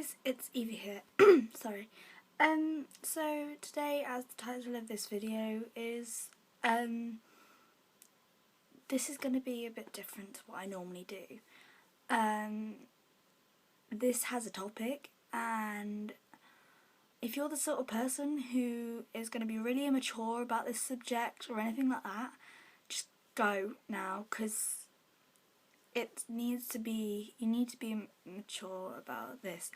guys, it's Evie here. Sorry. So today, as the title of this video is, this is going to be a bit different to what I normally do. This has a topic, and if you're the sort of person who is going to be really immature about this subject or anything like that, just go now, because you need to be mature about this.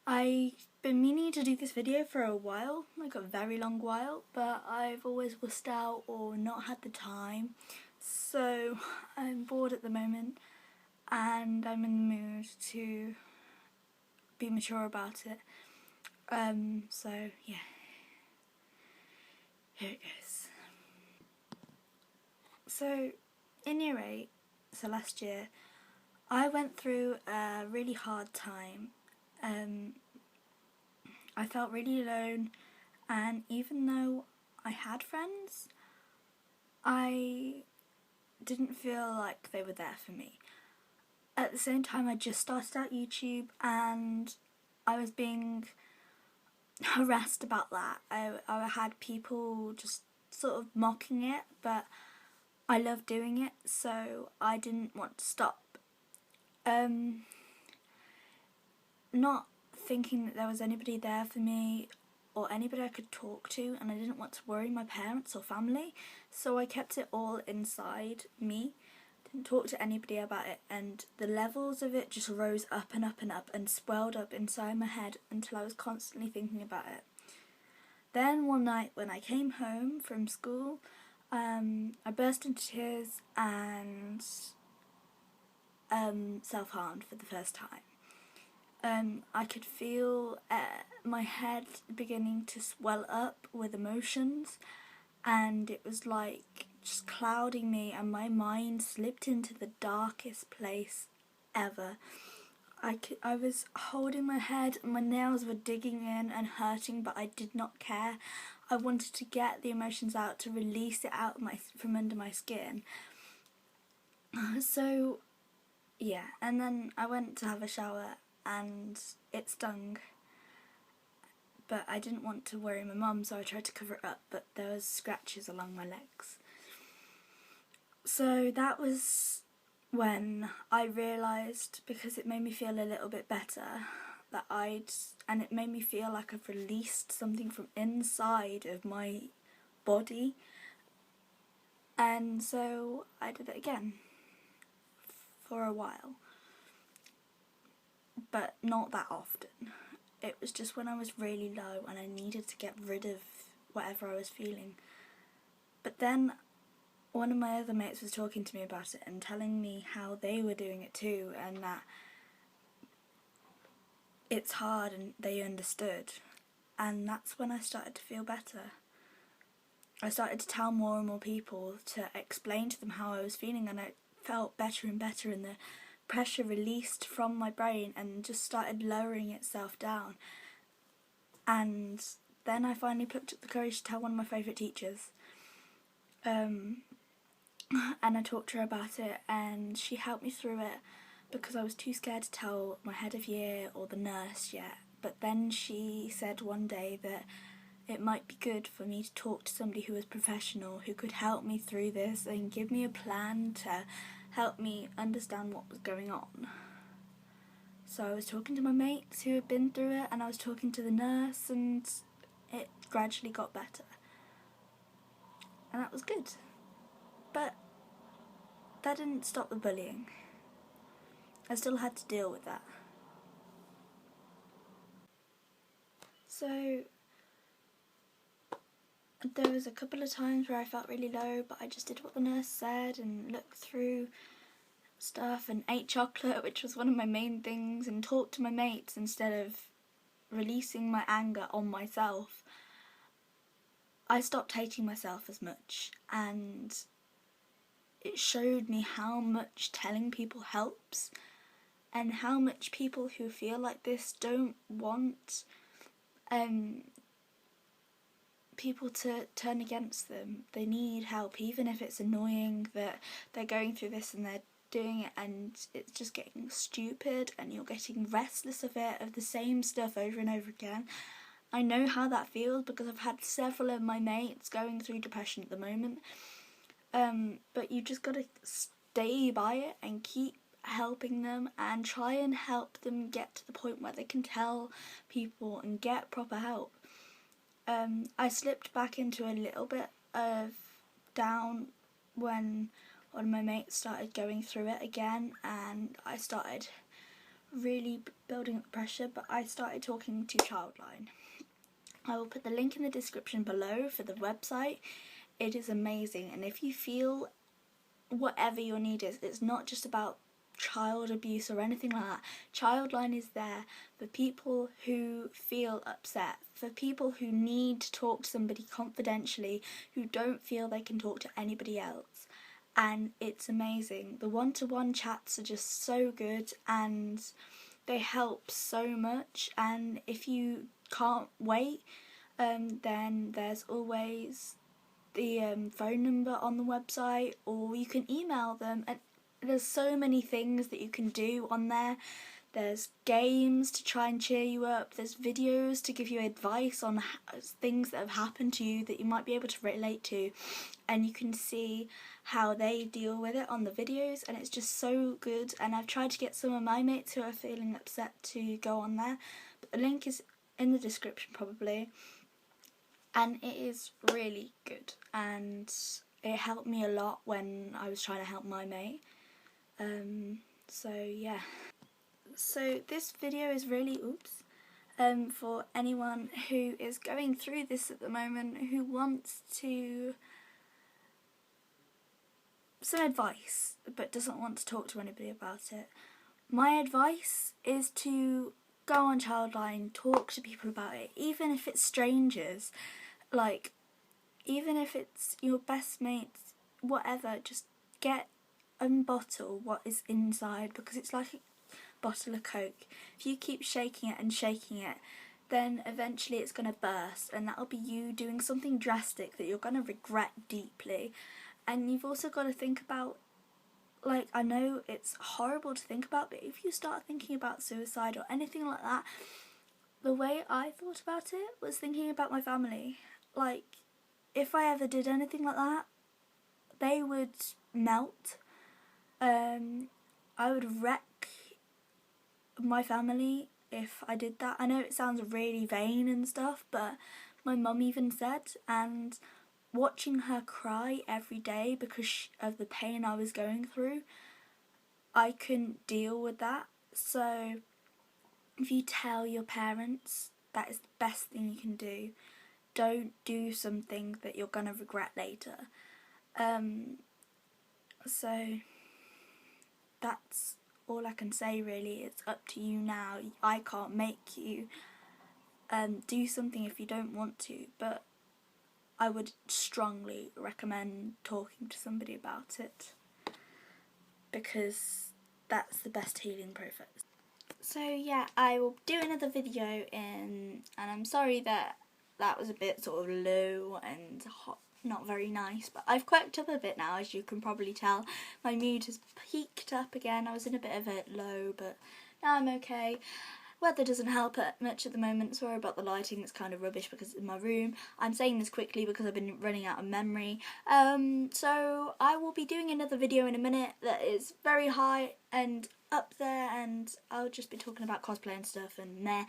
I've been meaning to do this video for a while, like a very long while, but I've always wussed out or not had the time. So I'm bored at the moment and I'm in the mood to be mature about it. So yeah, here it goes. So in year 8, so last year, I went through a really hard time. I felt really alone, and even though I had friends, I didn't feel like they were there for me. At the same time, I just started out YouTube and I was being harassed about that. I had people just sort of mocking it, but I love doing it, so I didn't want to stop. Not thinking that there was anybody there for me or anybody I could talk to, and I didn't want to worry my parents or family, so I kept it all inside me. Didn't talk to anybody about it, and the levels of it just rose up and up and up and swelled up inside my head until I was constantly thinking about it. Then one night when I came home from school, I burst into tears and self-harmed for the first time. I could feel my head beginning to swell up with emotions, and it was like just clouding me, and my mind slipped into the darkest place ever. I was holding my head and my nails were digging in and hurting, but I did not care. I wanted to get the emotions out, to release it out from under my skin. So yeah, and then I went to have a shower and it stung, but I didn't want to worry my mum, so I tried to cover it up, but there was scratches along my legs. So that was when I realised, because it made me feel a little bit better, that and it made me feel like I've released something from inside of my body, and so I did it again for a while, but not that often. It was just when I was really low and I needed to get rid of whatever I was feeling. But then one of my other mates was talking to me about it and telling me how they were doing it too, and that it's hard and they understood. And that's when I started to feel better. I started to tell more and more people, to explain to them how I was feeling, and I felt better and better, and the pressure released from my brain and just started lowering itself down. And then I finally plucked up the courage to tell one of my favourite teachers. And I talked to her about it, and she helped me through it, because I was too scared to tell my head of year or the nurse yet. But then she said one day that it might be good for me to talk to somebody who was professional, who could help me through this and give me a plan to help me understand what was going on. So I was talking to my mates who had been through it, and I was talking to the nurse, and it gradually got better. And that was good. But that didn't stop the bullying. I still had to deal with that. So there was a couple of times where I felt really low, but I just did what the nurse said and looked through stuff and ate chocolate, which was one of my main things, and talked to my mates instead of releasing my anger on myself. I stopped hating myself as much, and it showed me how much telling people helps, and how much people who feel like this don't want people to turn against them. They need help, even if it's annoying that they're going through this and they're doing it and it's just getting stupid and you're getting restless of it, of the same stuff over and over again. I know how that feels because I've had several of my mates going through depression at the moment. But you just gotta stay by it and keep helping them and try and help them get to the point where they can tell people and get proper help. I slipped back into a little bit of down when one of my mates started going through it again, and I started really building up pressure, but I started talking to Childline. I will put the link in the description below for the website. It is amazing, and if you feel whatever your need is, it's not just about child abuse or anything like that. Childline is there for people who feel upset, for people who need to talk to somebody confidentially, who don't feel they can talk to anybody else. And it's amazing. The one-to-one chats are just so good and they help so much. And if you can't wait, then there's always the phone number on the website, or you can email them, and there's so many things that you can do on there. There's games to try and cheer you up, there's videos to give you advice on things that have happened to you that you might be able to relate to, and you can see how they deal with it on the videos, and it's just so good. And I've tried to get some of my mates who are feeling upset to go on there, but the link is in the description probably, and it is really good and it helped me a lot when I was trying to help my mate. So yeah. So this video is really for anyone who is going through this at the moment, who wants some advice but doesn't want to talk to anybody about it. My advice is to go on Childline, talk to people about it, even if it's strangers, like even if it's your best mates, whatever, just get and bottle what is inside, because it's like a bottle of Coke. If you keep shaking it, then eventually it's going to burst, and that'll be you doing something drastic that you're going to regret deeply. And you've also got to think about, like, I know it's horrible to think about, but if you start thinking about suicide or anything like that, the way I thought about it was thinking about my family. Like, if I ever did anything like that, they would melt. I would wreck my family if I did that. I know it sounds really vain and stuff, but my mum even said, and watching her cry every day because of the pain I was going through, I couldn't deal with that. So if you tell your parents, that is the best thing you can do. Don't do something that you're going to regret later. So that's all I can say really. It's up to you now. I can't make you do something if you don't want to, but I would strongly recommend talking to somebody about it, because that's the best healing process. So yeah, I will do another video and I'm sorry that was a bit sort of low and hot, not very nice, but I've quirked up a bit now, as you can probably tell. My mood has peaked up again. I was in a bit of a low, but now I'm okay. Weather doesn't help it much at the moment. Sorry about the lighting, it's kind of rubbish because it's in my room. I'm saying this quickly because I've been running out of memory. So I will be doing another video in a minute that is very high and up there, and I'll just be talking about cosplay and stuff and meh.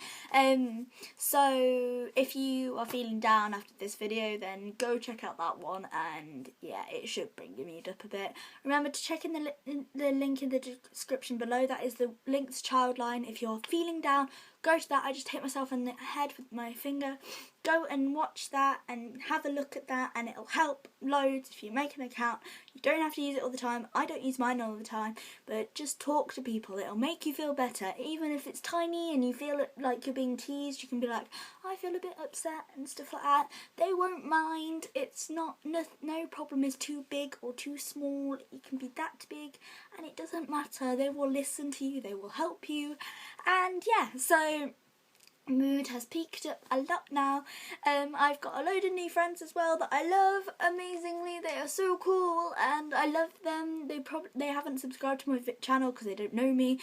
So if you are feeling down after this video, then go check out that one, and yeah, it should bring your mood up a bit. Remember to check in the link in the description below. That is the link to Childline. If you're feeling down, go to that. I just hit myself on the head with my finger. Go and watch that and have a look at that, and it'll help loads if you make an account. You don't have to use it all the time. I don't use mine all the time, but just talk to people. It'll make you feel better. Even if it's tiny and you feel like you're being teased, you can be like, I feel a bit upset and stuff like that. They won't mind. It's not, no problem is too big or too small. It can be that big and it doesn't matter. They will listen to you. They will help you. And yeah, so mood has peaked up a lot now. I've got a load of new friends as well that I love amazingly. They are so cool and I love them. They haven't subscribed to my channel because they don't know me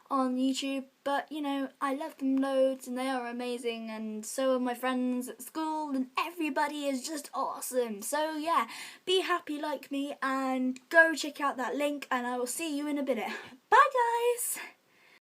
on YouTube, but you know, I love them loads and they are amazing, and so are my friends at school, and everybody is just awesome. So yeah, be happy like me and go check out that link, and I will see you in a bit. Bye guys!